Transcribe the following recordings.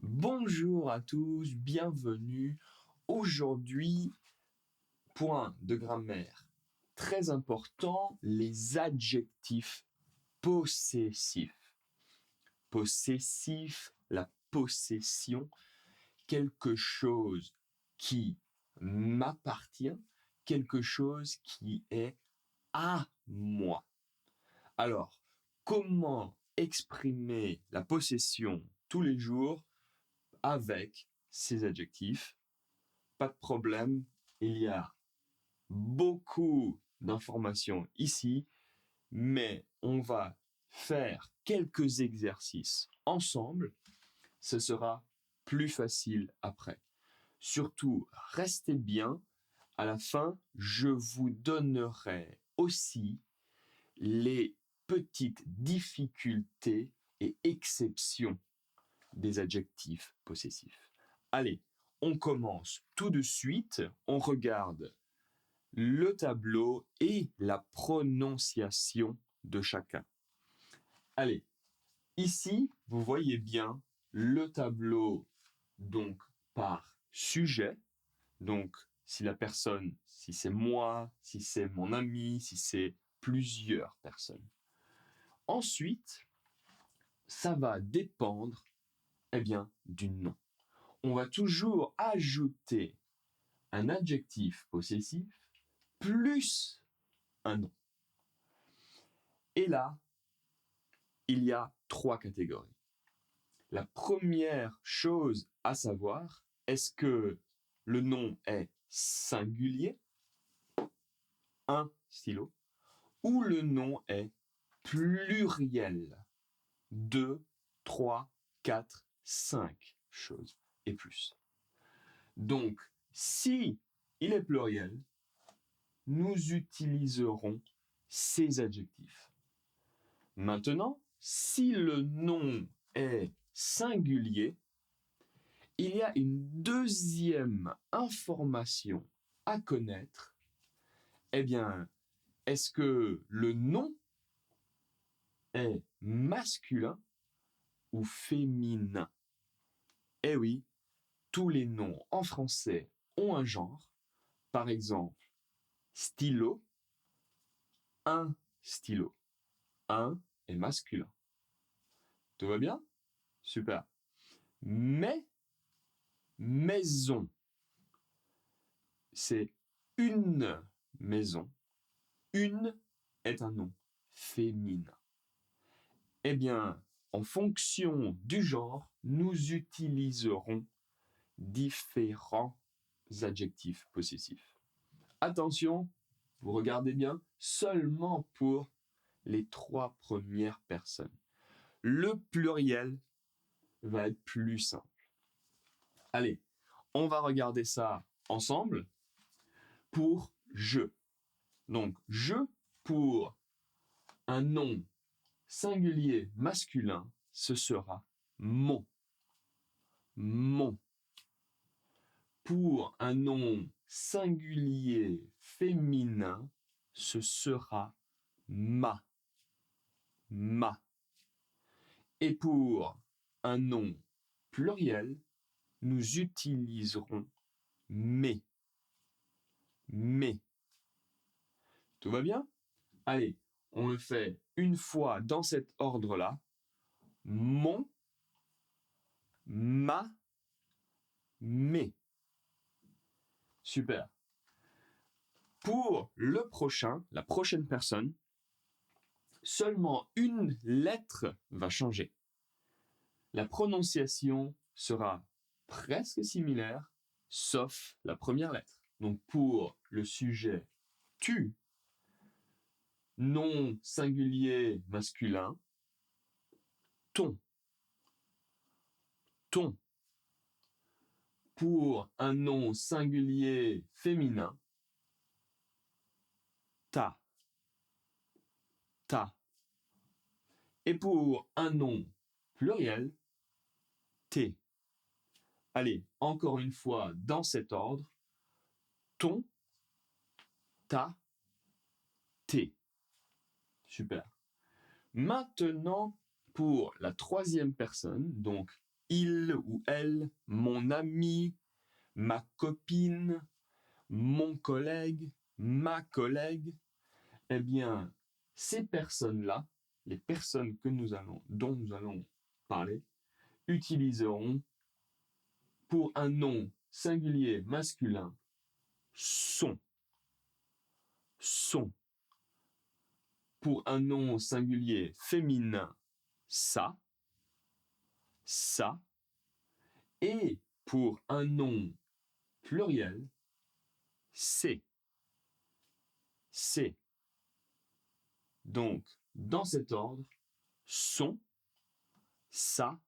Bonjour à tous, bienvenue. Aujourd'hui, point de grammaire très important, les adjectifs possessifs. Possessif, la possession, quelque chose qui m'appartient, quelque chose qui est à moi. Alors, comment exprimer la possession tous les jours avec ces adjectifs? Pas de problème, il y a beaucoup d'informations ici, mais on va faire quelques exercices ensemble, ce sera plus facile après. Surtout, restez bien, à la fin, je vous donnerai aussi les petites difficultés et exceptions des adjectifs possessifs. Allez, on commence tout de suite, on regarde le tableau et la prononciation de chacun. Allez, ici, vous voyez bien le tableau donc par sujet. Donc, si la personne, si c'est moi, si c'est mon ami, si c'est plusieurs personnes. Ensuite, ça va dépendre du nom. On va toujours ajouter un adjectif possessif plus un nom. Et là, il y a 3 catégories. La première chose à savoir, est-ce que le nom est singulier, un stylo, ou le nom est pluriel, 2, 3, 4, 5 choses et plus. Donc, si il est pluriel, nous utiliserons ces adjectifs. Maintenant, si le nom est singulier, il y a une deuxième information à connaître. Est-ce que le nom est masculin ou féminin? Eh oui, tous les noms en français ont un genre. Par exemple, stylo, un stylo. Un est masculin. Tout va bien? Super. Mais, maison, c'est une maison. Une est un nom féminin. En fonction du genre, nous utiliserons différents adjectifs possessifs. Attention, vous regardez bien, seulement pour les 3 premières personnes. Le pluriel va être plus simple. Allez, on va regarder ça ensemble pour je. Donc, je pour un nom singulier masculin, ce sera mon. Mon. Pour un nom singulier féminin, ce sera ma. Ma. Et pour un nom pluriel, nous utiliserons mes. Mes. Tout va bien? Allez, on le fait une fois dans cet ordre-là. Mon, ma, mes. Super. Pour le prochain, la prochaine personne, seulement une lettre va changer. La prononciation sera presque similaire, sauf la première lettre. Donc pour le sujet tu, nom singulier masculin, ton. Ton. Pour un nom singulier féminin, ta. Ta. Et pour un nom pluriel, t. Allez, encore une fois, dans cet ordre, ton, ta, t. Super. Maintenant, pour la troisième personne, donc il ou elle, mon ami, ma copine, mon collègue, ma collègue, eh bien, ces personnes-là, les personnes dont nous allons parler, utiliseront pour un nom singulier masculin son. Son. Pour un nom singulier féminin, ça. Ça. Et pour un nom pluriel, c'est. C'est. Donc, dans cet ordre, son, ça,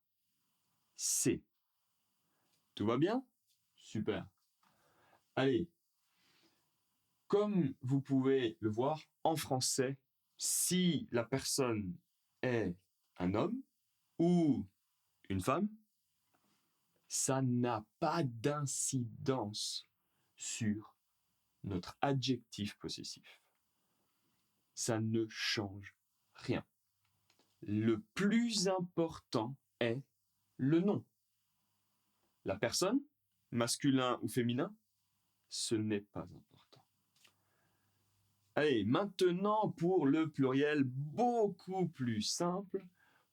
c'est. Tout va bien? Super. Allez, comme vous pouvez le voir, en français, si la personne est un homme ou une femme, ça n'a pas d'incidence sur notre adjectif possessif. Ça ne change rien. Le plus important est le nom. La personne, masculin ou féminin, ce n'est pas important. Allez, maintenant pour le pluriel beaucoup plus simple.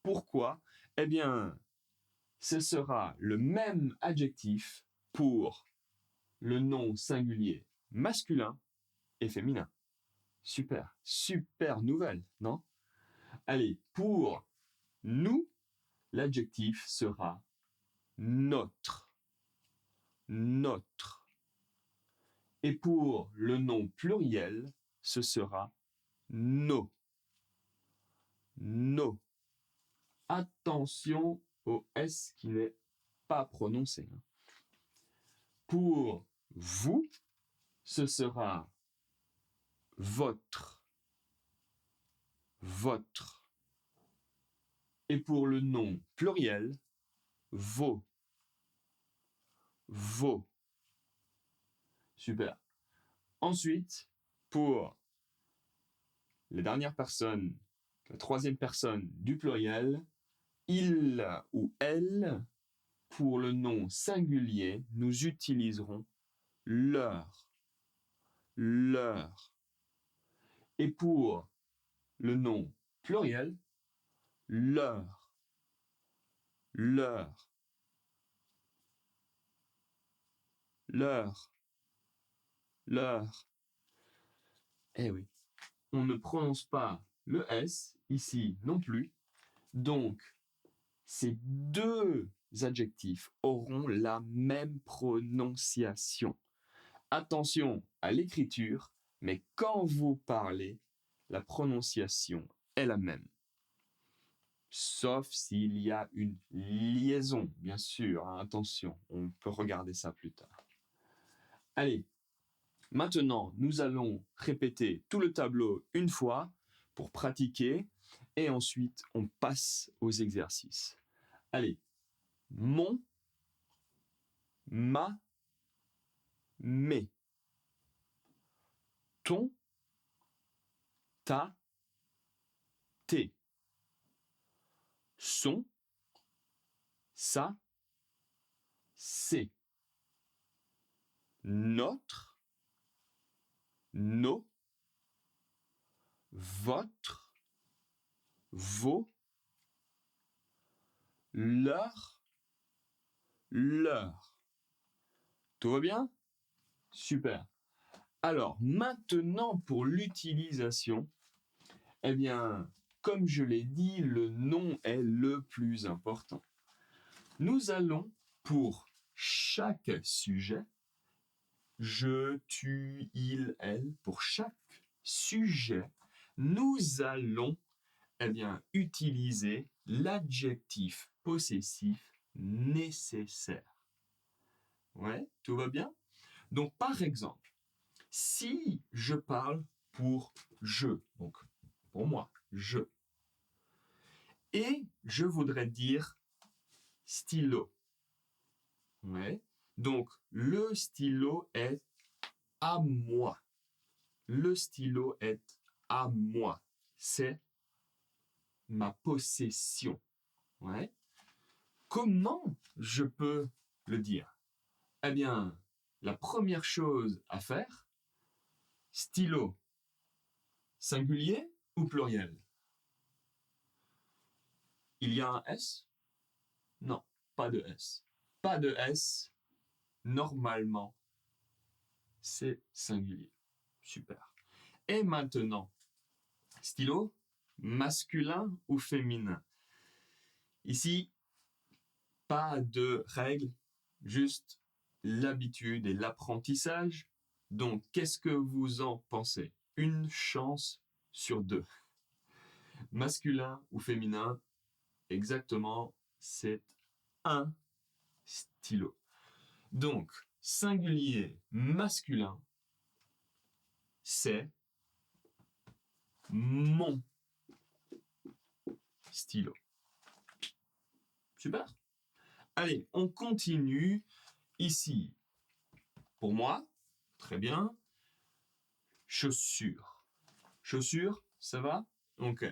Pourquoi? Eh bien, ce sera le même adjectif pour le nom singulier masculin et féminin. Super, super nouvelle, non? Allez, pour nous, l'adjectif sera notre. Notre. Et pour le nom pluriel, ce sera nos. Nos. Attention au S qui n'est pas prononcé. Pour vous, ce sera votre. Votre. Et pour le nom pluriel, vos. Vos. Super. Ensuite, pour les dernières personnes, la troisième personne du pluriel, il ou elle, pour le nom singulier, nous utiliserons leur. Leur. Et pour le nom pluriel, leur. Leur. Leur. Leur. Eh oui, on ne prononce pas le S ici non plus. Donc, ces deux adjectifs auront la même prononciation. Attention à l'écriture, mais quand vous parlez, la prononciation est la même. Sauf s'il y a une liaison, bien sûr. Hein, attention, on peut regarder ça plus tard. Allez, maintenant, nous allons répéter tout le tableau une fois pour pratiquer et ensuite on passe aux exercices. Allez, mon, ma, mes. Ton, ta, tes. Son, sa, c'est. Notre, nos, votre, vos, leur. Tout va bien? Super. Alors, maintenant pour l'utilisation, eh bien, comme je l'ai dit, le nom est le plus important. Nous allons, pour chaque sujet, je, tu, il, elle, pour chaque sujet, nous allons utiliser l'adjectif possessif nécessaire. Ouais, tout va bien? Donc, par exemple, si je parle pour je, donc pour moi, je, et je voudrais dire stylo. Ouais. Donc, le stylo est à moi. Le stylo est à moi. C'est ma possession. Ouais. Comment je peux le dire? Eh bien, la première chose à faire, stylo, singulier ou pluriel? Il y a un S? Non, pas de S. Pas de S, normalement, c'est singulier. Super. Et maintenant, stylo, masculin ou féminin? Ici, pas de règles, juste l'habitude et l'apprentissage. Donc, qu'est-ce que vous en pensez? Une chance sur deux. Masculin ou féminin? Exactement, c'est un stylo. Donc, singulier masculin, c'est mon stylo. Super. Allez, on continue ici. Pour moi, très bien. Chaussures. Chaussures, ça va? Ok.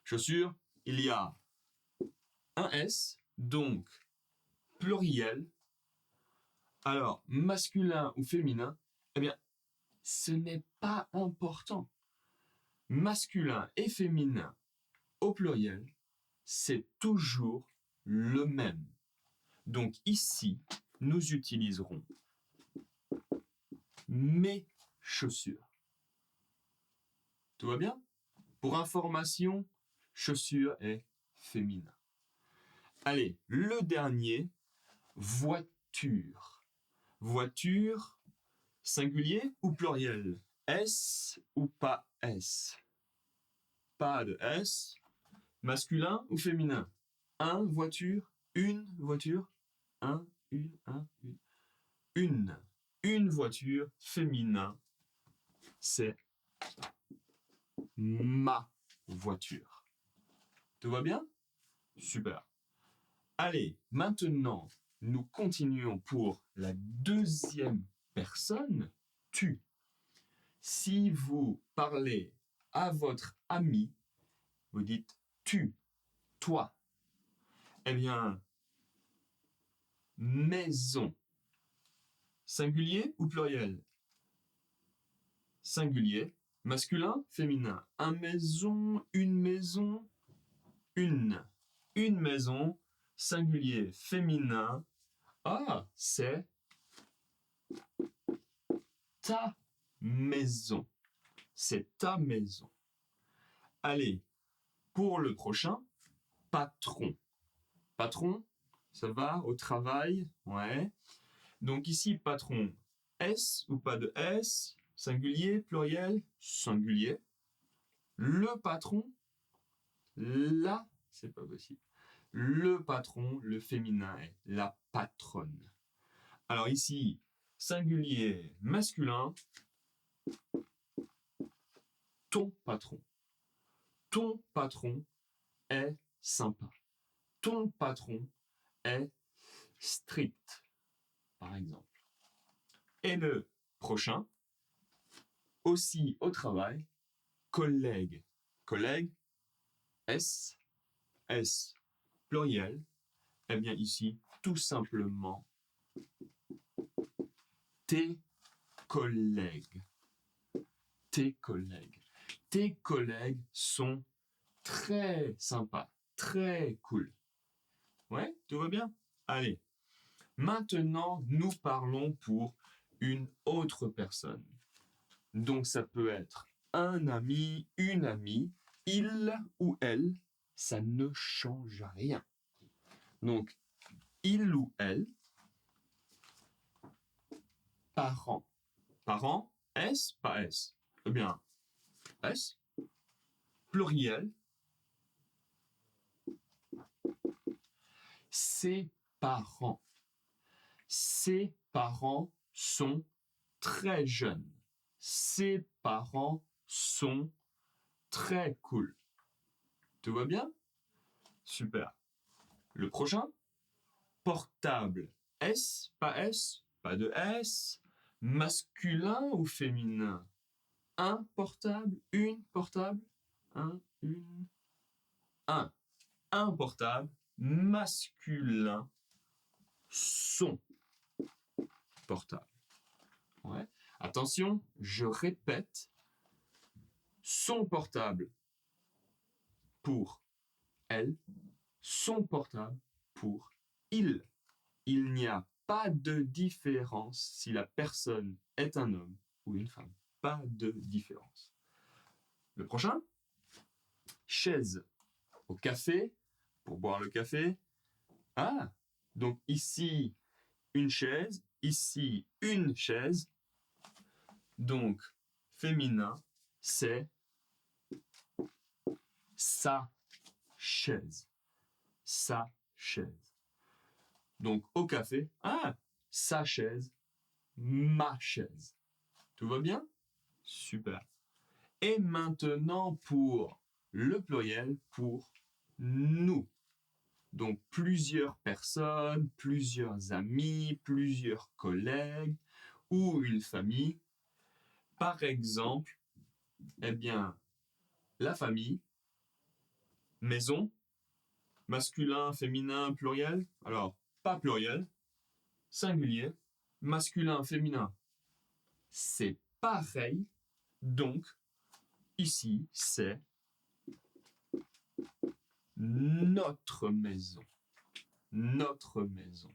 Chaussures, il y a un S, donc pluriel. Alors, masculin ou féminin, eh bien, ce n'est pas important. Masculin et féminin au pluriel, c'est toujours le même. Donc ici, nous utiliserons mes chaussures. Tout va bien? Pour information, chaussures est féminin. Allez, le dernier, voiture. Voiture, singulier ou pluriel? S ou pas S? Pas de S. Masculin ou féminin? Un voiture, une voiture, un, une, une. Une voiture féminin, c'est ma voiture. Tout va bien? Super. Allez, maintenant, nous continuons pour la deuxième personne, tu. Si vous parlez à votre ami, vous dites tu, toi. Eh bien, maison. Singulier ou pluriel? Singulier. Masculin, féminin. Un maison, une maison, une. Une maison, singulier, féminin. Ah, c'est ta maison. C'est ta maison. Allez, pour le prochain, patron. Patron, ça va au travail? Ouais. Donc ici, patron, S ou pas de S? Singulier, pluriel? Singulier. Le patron, la, c'est pas possible. Le patron, le féminin est la patronne. Alors ici, singulier masculin, ton patron. Ton patron est sympa. Ton patron est strict, par exemple. Et le prochain, aussi au travail, collègue. Collègue, S, S, pluriel. Eh bien ici, tout simplement, tes collègues. Tes collègues. Tes collègues sont très sympas, très cool. Ouais, tout va bien? Allez, maintenant, nous parlons pour une autre personne. Donc, ça peut être un ami, une amie, il ou elle, ça ne change rien. Donc, il ou elle, parent. Parent, S, pas S. Eh bien, S, pluriel, ses parents. Ses parents sont très jeunes. Ses parents sont très cool. Tout va bien? Super. Le prochain? Portable. S, pas de S. Masculin ou féminin? Un portable, une portable, un, une, un. Un portable, masculin son portable. Ouais. Attention, je répète, son portable pour elle, son portable pour il. Il n'y a pas de différence si la personne est un homme ou une femme. Pas de différence. Le prochain, chaise au café, pour boire le café. Ah, donc ici, une chaise, ici, une chaise. Donc, féminin, c'est sa chaise. Sa chaise. Donc, au café, ah, sa chaise, ma chaise. Tout va bien? Super. Et maintenant, pour le pluriel, pour nous. Donc, plusieurs personnes, plusieurs amis, plusieurs collègues ou une famille. Par exemple, eh bien, la famille, maison, masculin, féminin, pluriel. Alors, pas pluriel, singulier, masculin, féminin. C'est pareil. Donc, ici, c'est notre maison. Notre maison.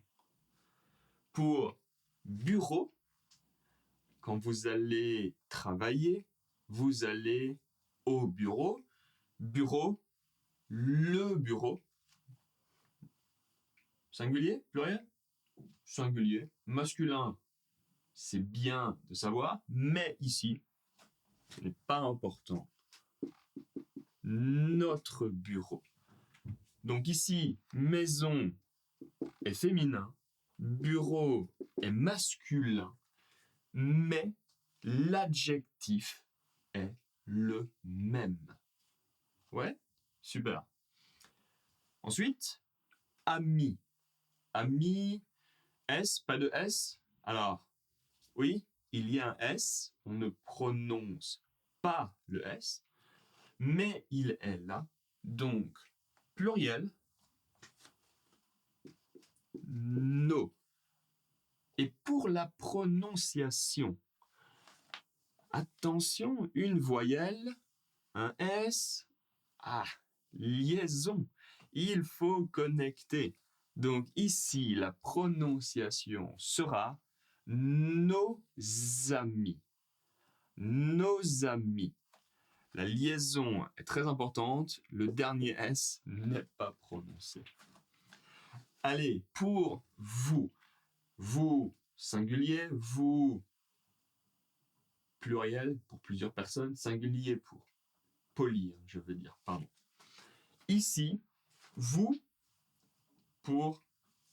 Pour bureau, quand vous allez travailler, vous allez au bureau. Bureau, le bureau. Singulier, pluriel? Singulier. Masculin, c'est bien de savoir, mais ici, ce n'est pas important. Notre bureau. Donc ici, maison est féminin, bureau est masculin, mais l'adjectif est le même. Ouais, super. Ensuite, ami. Ami, S, pas de S. Alors, oui, il y a un S, on ne prononce pas le S, mais il est là. Donc, pluriel, no. Et pour la prononciation, attention, une voyelle, un S, liaison, il faut connecter. Donc ici, la prononciation sera nos amis. Nos amis. La liaison est très importante, le dernier S n'est pas prononcé. Allez, pour vous, vous singulier, vous pluriel pour plusieurs personnes, singulier pour poli, je veux dire, pardon. Ici, vous pour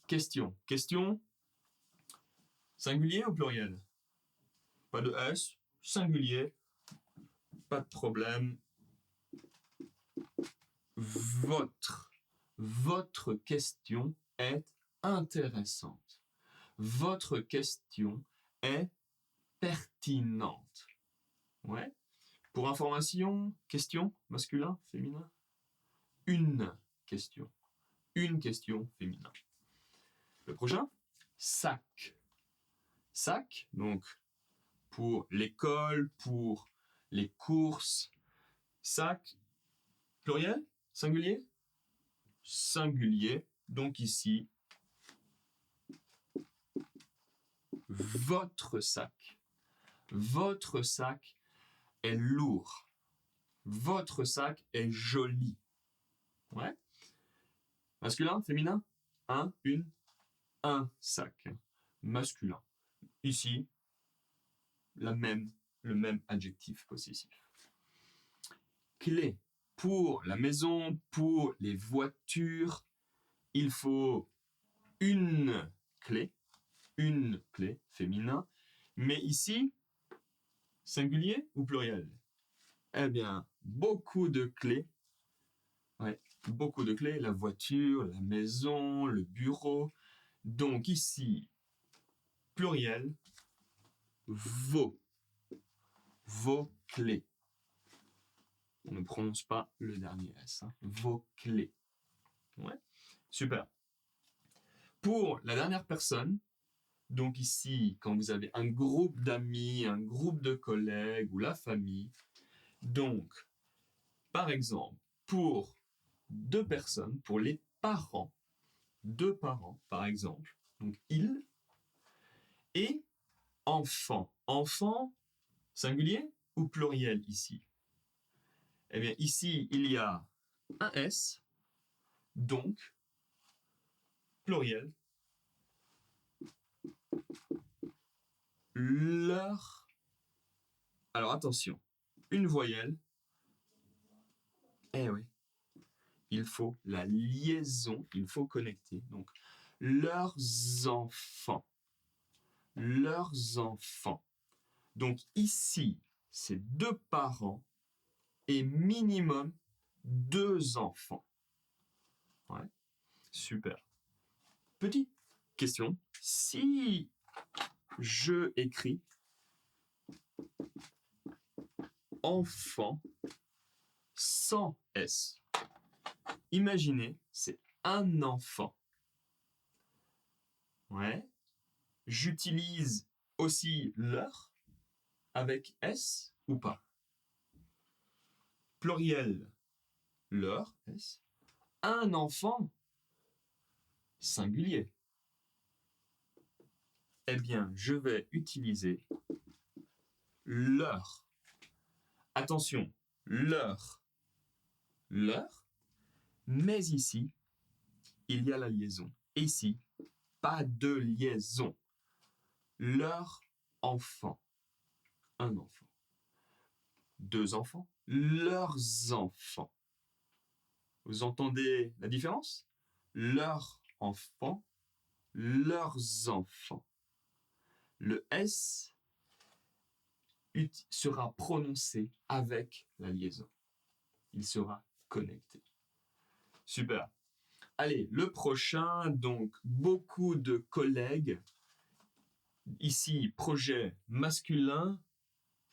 question. Question, singulier ou pluriel? Pas de S, singulier, pas de problème. Votre question est intéressante. Votre question est pertinente. Ouais. Pour information, question, masculin, féminin. Une question. Une question féminin. Le prochain, sac. Sac, donc pour l'école, pour les courses. Sac, pluriel, singulier? Singulier, donc ici, votre sac. Votre sac est lourd. Votre sac est joli. Ouais. Masculin, féminin? Un, une, un sac. Masculin. Ici, le même adjectif possessif. Clé. Pour la maison, pour les voitures, il faut une clé féminin. Mais ici, singulier ou pluriel? Eh bien, beaucoup de clés. Ouais, beaucoup de clés. La voiture, la maison, le bureau. Donc ici, pluriel, vos clés. On ne prononce pas le dernier S. Vos clés. Ouais. Super. Pour la dernière personne, donc ici, quand vous avez un groupe d'amis, un groupe de collègues ou la famille, donc, par exemple, pour deux personnes, pour les parents, deux parents, par exemple, donc ils et enfants. Enfants, singulier ou pluriel ici? Eh bien, ici, il y a un S, donc, pluriel, leur. Alors attention, une voyelle. Eh oui, il faut la liaison, il faut connecter. Donc, leurs enfants. Leurs enfants. Donc ici, c'est deux parents et minimum deux enfants. Ouais, super. Petite question. Si je écris enfant sans S, imaginez, c'est un enfant. Ouais. J'utilise aussi leur avec S ou pas? Pluriel, leur, S. Un enfant, singulier. Eh bien, je vais utiliser leur. Attention, leur, mais ici, il y a la liaison. Et ici, pas de liaison. Leur enfant, un enfant. Deux enfants, leurs enfants. Vous entendez la différence? Leur enfant, leurs enfants. Le S sera prononcé avec la liaison. Il sera connecté. Super. Allez, le prochain, donc beaucoup de collègues. Ici, projet masculin,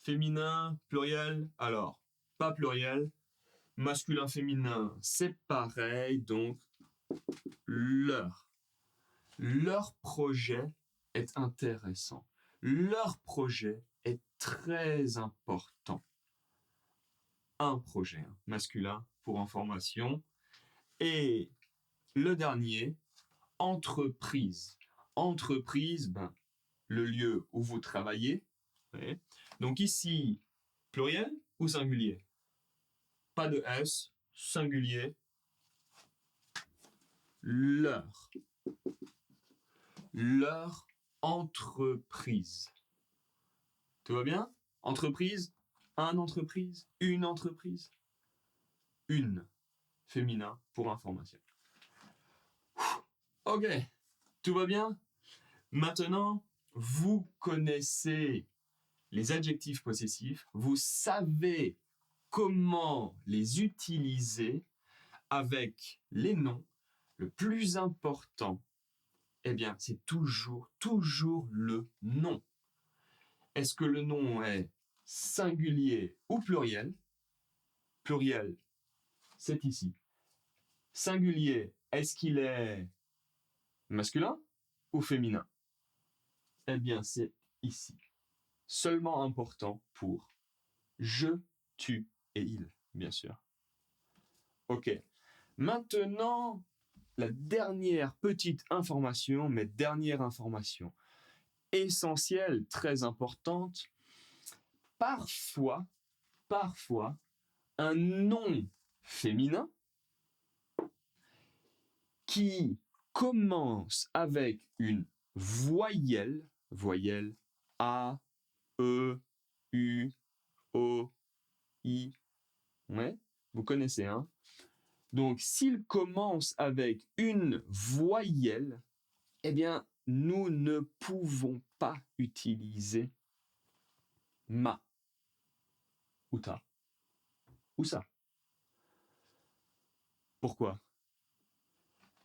féminin, pluriel. Alors, pas pluriel. Masculin, féminin, c'est pareil. Donc, leur. Leur projet est intéressant. Leur projet est très important. Un projet masculin pour information. Et le dernier, entreprise. Entreprise, le lieu où vous travaillez. Ouais. Donc ici, pluriel ou singulier? Pas de S, singulier. Leur. Leur entreprise. Tout va bien? Entreprise, un entreprise, une entreprise. Une, féminin pour information. Ok, tout va bien? Maintenant, vous connaissez les adjectifs possessifs, vous savez comment les utiliser avec les noms. Le plus important, eh bien, c'est toujours le nom. Est-ce que le nom est singulier ou pluriel? Pluriel, c'est ici. Singulier, est-ce qu'il est masculin ou féminin? Eh bien, c'est ici. Seulement important pour je, tu et il, bien sûr. Ok. Maintenant, la dernière petite information, mais dernière information essentielle, très importante. Parfois, un nom féminin qui commence avec une voyelle A, E, U, O, I. Ouais, vous connaissez, hein? Donc, s'il commence avec une voyelle, eh bien, nous ne pouvons pas utiliser ma ou ta ou ça. Pourquoi?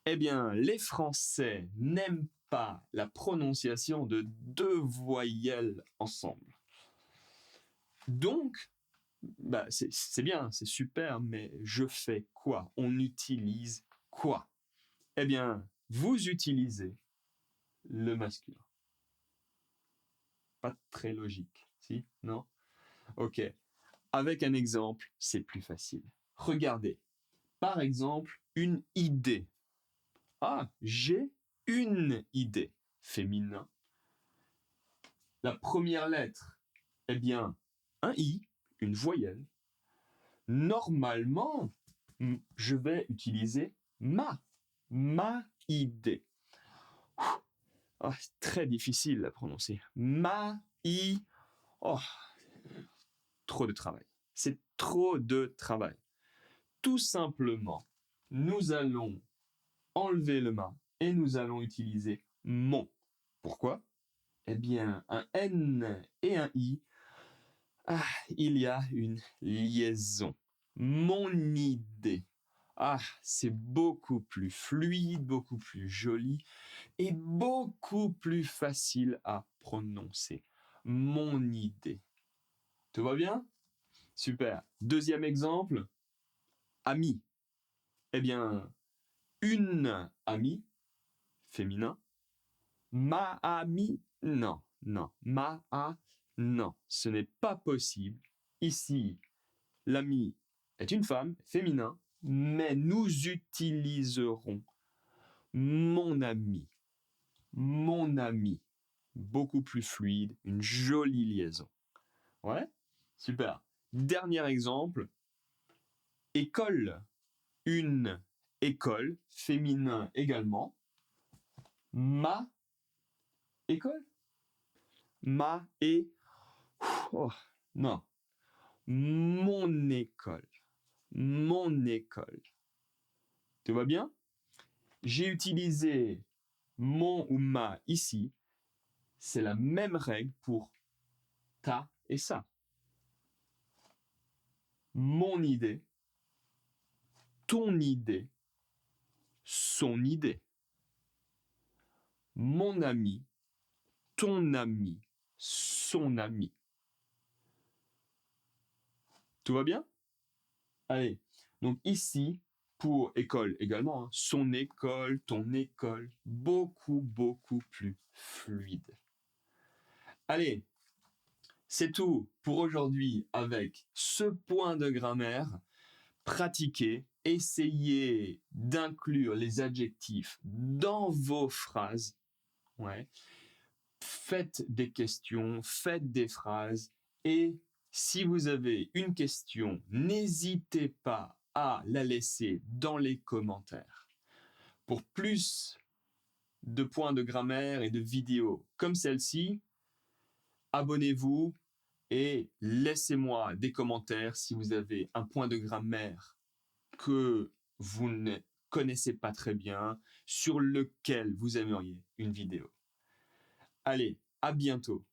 Eh bien, les Français n'aiment pas la prononciation de deux voyelles ensemble. Donc, c'est bien, c'est super, mais je fais quoi? On utilise quoi? eh bien, vous utilisez le masculin. Pas très logique, si? Non? Ok. Avec un exemple, c'est plus facile. Regardez. Par exemple, une idée. Ah, j'ai une idée. Féminin. La première lettre, eh bien, un i, une voyelle. Normalement, je vais utiliser ma idée. Oh, c'est très difficile à prononcer. Oh, trop de travail. C'est trop de travail. Tout simplement, nous allons enlever le ma et nous allons utiliser mon. Pourquoi? Eh bien, un N et un I, il y a une liaison. Mon idée. C'est beaucoup plus fluide, beaucoup plus joli et beaucoup plus facile à prononcer. Mon idée. Tout va bien? Super. Deuxième exemple, ami. Eh bien, une amie, féminin. Ma amie, non. Non. Ce n'est pas possible. Ici, l'ami est une femme, féminin, mais nous utiliserons mon ami. Mon ami. Beaucoup plus fluide, une jolie liaison. Ouais? Super. Dernier exemple, école. Une école, féminin également. Ma école. Non. Mon école. Mon école. Tout va bien? J'ai utilisé mon ou ma ici. C'est la même règle pour ta et ça. Mon idée, ton idée, son idée. Mon ami, ton ami, son ami. Tout va bien? Allez, donc ici, pour école également, son école, ton école, beaucoup plus fluide. Allez, c'est tout pour aujourd'hui avec ce point de grammaire. Pratiquez, essayez d'inclure les adjectifs dans vos phrases. Ouais. Faites des questions, faites des phrases et si vous avez une question, n'hésitez pas à la laisser dans les commentaires. Pour plus de points de grammaire et de vidéos comme celle-ci, abonnez-vous et laissez-moi des commentaires si vous avez un point de grammaire que vous ne connaissez pas très bien, sur lequel vous aimeriez une vidéo. Allez, à bientôt.